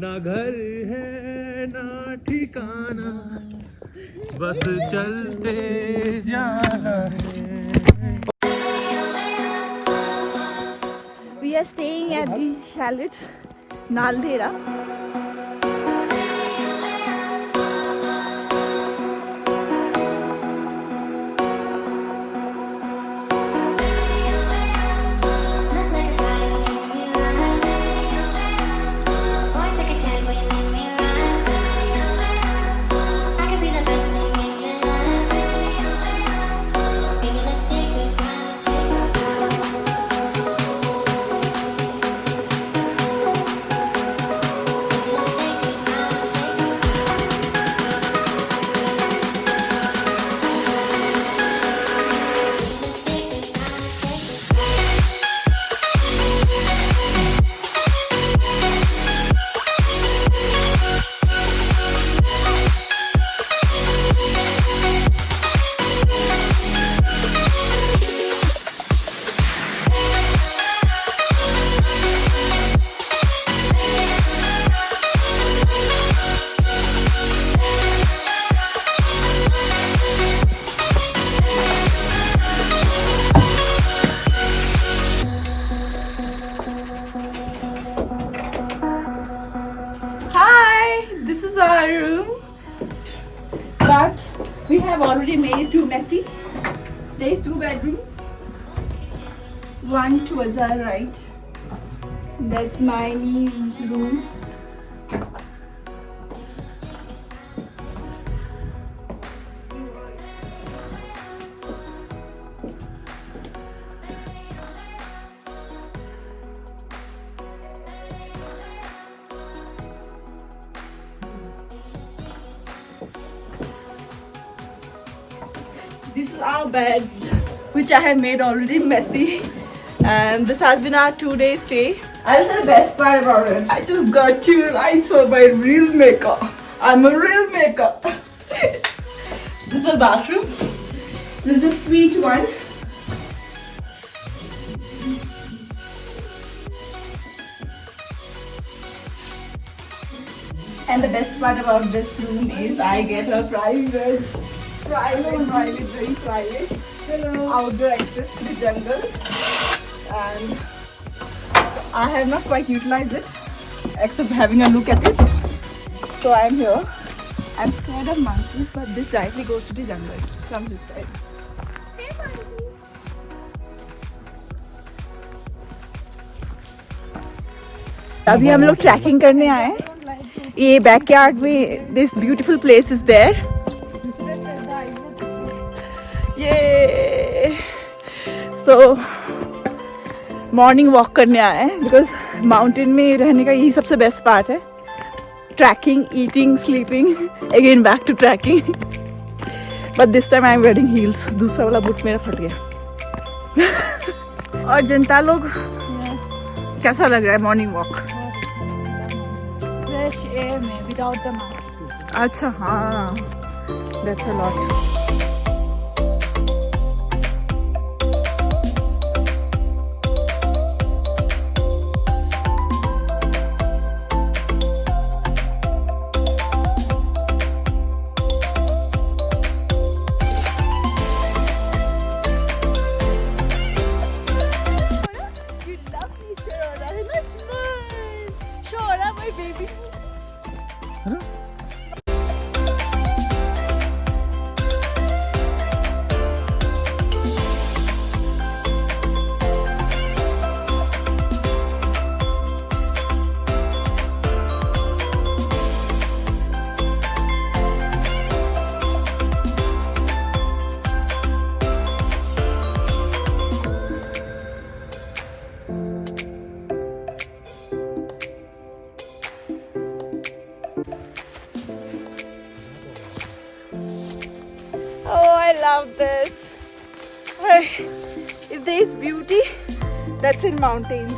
ना घर है ना ठिकाना बस चलते जाना है. We are staying at the Chalets, Naldehra. This is our room, but we have already made it too messy. There is 2 bedrooms, one towards our right. That's my niece's room. This is our bed, which I have made already messy, and this has been our 2-day stay. I'll say the best part about it. I just got 2 lights for my real makeup. I'm a real makeup. This is the bathroom. This is a sweet one. And the best part about this room is I get a private, very private. Hello. Outdoor access to the jungles, and I have not quite utilized it except having a look at it. So I am here. I'm scared of monkeys, but this directly goes to the jungle from this side. Hey monkey. अभी हम लोग trekking करने आए हैं. ये backyard में this beautiful place is there. ये so morning walk करने आए हैं बिकॉज माउंटेन में रहने का यही सबसे बेस्ट पार्ट है. Trekking, eating, sleeping, again back to trekking. But this time I am wearing heels. दूसरा वाला बूट मेरा फट गया. और जनता लोग, कैसा लग रहा है मॉर्निंग वॉक? फ्रेश एयर में विदाउट द मास्क. अच्छा, हाँ, that's a lot. Oh, I love this. If there is beauty, that's in mountains.